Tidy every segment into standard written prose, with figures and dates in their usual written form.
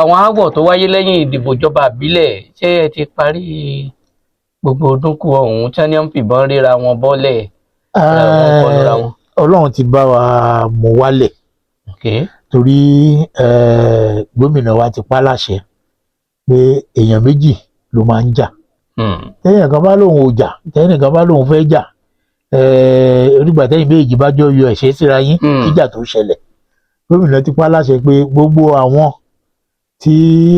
àwọn aáwọ̀ tó wáyé lẹ́yìn ìdìbò ìjọba ìbílẹ̀ ṣé ẹ ti parí gbogbo ọdúnkù ọ̀hún tí wọ́n fìbọn ríra wọn bọ́lẹ̀ wọn kọlura wọn. Ọlọ́run ti bá wa mú wálẹ̀ torí gómìnà wa ti pa láṣẹ pé èèyàn méjì ló máa ń jà tẹ́yìn kan bá lóun ò jà tẹ́yìn kan bá lóun fẹ́ jà onígbà tẹ́yìn méjì bá jọ yọ ẹ̀ṣẹ́ síra yín kíjà tó ṣẹlẹ̀ gómìnà ti pa láṣẹ pé gbogbo àwọn tí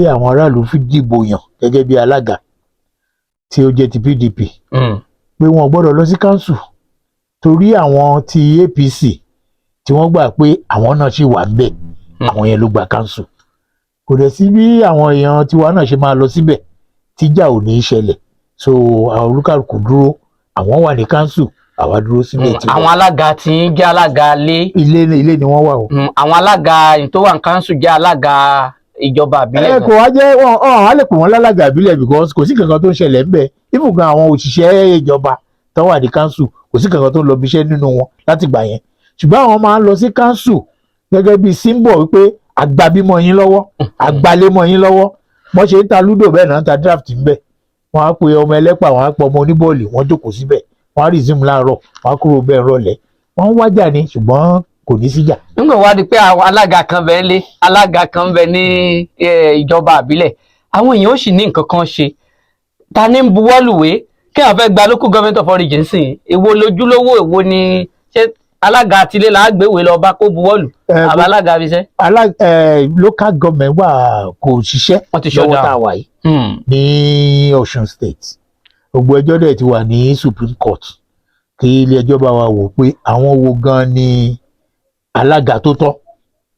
àwọn aráàlú fi dìbò yàn gẹ́gẹ́ bí alága tí ó jẹ́ ti PDP pé wọn ò gbọ́dọ̀ lọ sí kánsù torí àwọn ti APC tí wọ́n gbà pé àwọn náà ṣì wà ńbẹ̀ àwọn yẹn ló gba kánsù kò dẹ̀ sí bí àwọn èèyàn tiwa náà ṣe máa lọ síbẹ̀ tíjà ò ní í ṣẹlẹ̀ so àwọn olúkàlùkù dúró àwọn wà ní kánsù àwa dúró sílẹ̀ tí àwọn alága tí ń jẹ́ alága ilé ni wọ́n wà o. àwọn alága tó wà ní kánsù jẹ́ alága ìjọba àbílẹ̀. kò wá jẹ́ wọn á lè pè wọ́n lálága àbílẹ̀ because kò sí kankan tó ń ṣẹlẹ̀ ńbẹ̀ ìfúngan àwọn òṣìṣẹ́ ìjọba tó wà ní kánsù kò sí kankan tó ń lọ bí iṣẹ́ nínú wọn láti gbà yẹn ṣùgbọ́n àwọn máa ń lọ sí kánsù gẹ́gẹ́ bí símbọ̀ wípé àgbàbímọ yín lọ́wọ́ àgbàlémọ yín lọ́wọ́ wọ́n ṣe ń ta lúdò bẹ́ẹ̀ náà ń ta draft ńbẹ̀ wọ́n á pe ọmọ ẹlẹ́pà wọ́n á pe ọmọ oníbọ́ọ̀lì wọ́n jókòó síbẹ̀ wọ́n á resume láàárọ̀ wọ́n á kúrò bẹ́ẹ̀ rọ̀lẹ́ wọ́n ń wájà ni ṣùgbọ́n kò ní síjà. nígbà wá di pé àwọn alága kan bẹ lé alága kan bẹ ní ìjọba àbílẹ̀ àwọn èèyàn ó sì ní nǹkan kan ṣe ta ní ń buwọ́lùwé kí àwọn fẹ́ gba local government of origin sìn èwo lójúlówó èwo ni ṣé alága àtìlẹ́ là á gbéwèé lọ bá kó buwọ́lù àbí alága abiṣẹ́. Local government wà kò ṣiṣẹ́ lọ́wọ́ tá a wà yìí ní Ọ̀ṣun state gbogbo ẹjọ́ dẹ̀ ti wà ní Supreme Court kí ilé ẹjọ́ bá wa wò pé àwọn wo gan ni alága tó tọ́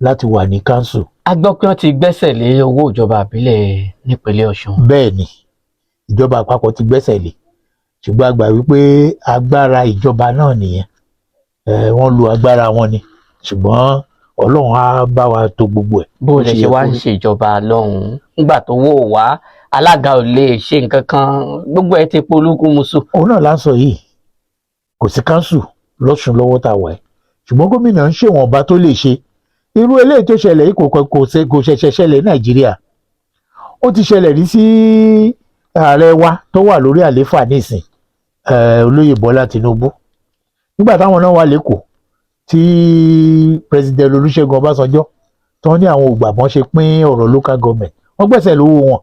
láti wà ní council. a gbọ́ pé wọ́n ti gbẹ́sẹ̀ lé owó ìjọba àbílẹ̀ nípínlẹ̀ Ọ̀ṣun. bẹ́ẹ̀ ni ìjọba àpapọ̀ ti gbẹ́sẹ̀ lé ṣùgbọ́n a gbà wípé agbára ìjọba náà nìyẹn wọ́n lu agbára wọn ni ṣùgbọ́n Ọlọ́run á bá wa tó gbogbo ẹ̀. bó lè ṣe wá ń ṣèjọba lọ́hùn-ún nígbà tó wò wá alága ò lè ṣe nǹkan kan gbogbo ẹ̀ ti polúkú musu. òun náà là ń sọ yìí kò sí council lọ́sùn lọ́wọ́ tá a wà ẹ́ ṣùgbọ́n gómìnà ń ṣèwọ̀nba tó lè ṣe irú eléyìí tó ṣẹlẹ̀ yìí kò ṣẹ̀ṣẹ̀ ṣẹlẹ̀ Nàìjíríà ó ti ṣẹlẹ̀ rí sí ààrẹ wa tó wà lórí àlééfà nísìn olóyè Bọ́lá Tinubu nígbà táwọn náà wà lẹ́kọ̀ọ́ tí president Olúṣẹ́gun Ọbásanjọ́ tó ní àwọn ògbàmọ́ ṣe pín ọ̀rọ̀ local government wọ́n gbẹ̀sẹ̀ lówó wọn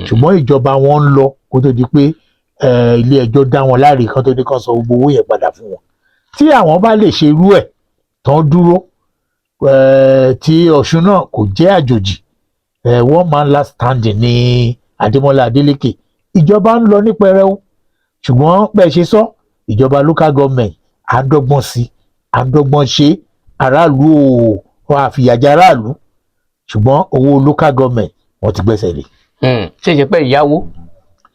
ṣùgbọ́n ìjọba wọn ń lọ kó tó di pé ilé ẹjọ́ dá wọn láre kan tó ní kan sọ gbogbo owó yẹn padà fún wọn tí àwọn bá lè ṣe irú ẹ̀ tán dúró tí Ọ̀ṣun náà kò jẹ́ àjòjì one man last standing ní Adémọ́lá Adélékè ìjọba ń lọ ní pẹrẹu ṣùgbọ́n bẹ́ẹ̀ ṣe sọ ìjọba local government àádọ́gbọ́n sí àádọ́gbọ́n ṣe aráàlú ò àfìyàjà aráàlú ṣùgbọ́n owó local government wọ́n ti gbẹ́sẹ̀ lé. ṣe ṣe pé ìyáwó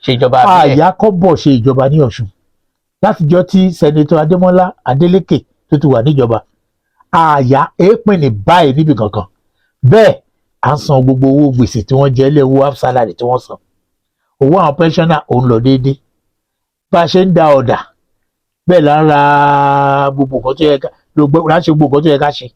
ṣe ìjọba àbílẹ̀. àyà kọ́bọ̀ ṣe ìjọba ní Ọ̀ṣun látijọ́ tí sẹ́nitọ́ Adémọ́lá Adélékè tó ti wà níjọba àyà èèpìn ní báyìí níbi kankan bẹ́ẹ̀ à ń san gbogbo owó gbèsè tí wọ́n jẹ́ lé owó half salary tí wọ́n san owó àwọn pẹ́ńsánà òun lọ déédéé bá a ṣe ń da ọ̀dà bẹ́ẹ̀ là ń ra gbogbo nǹkan tó yẹ ká ṣe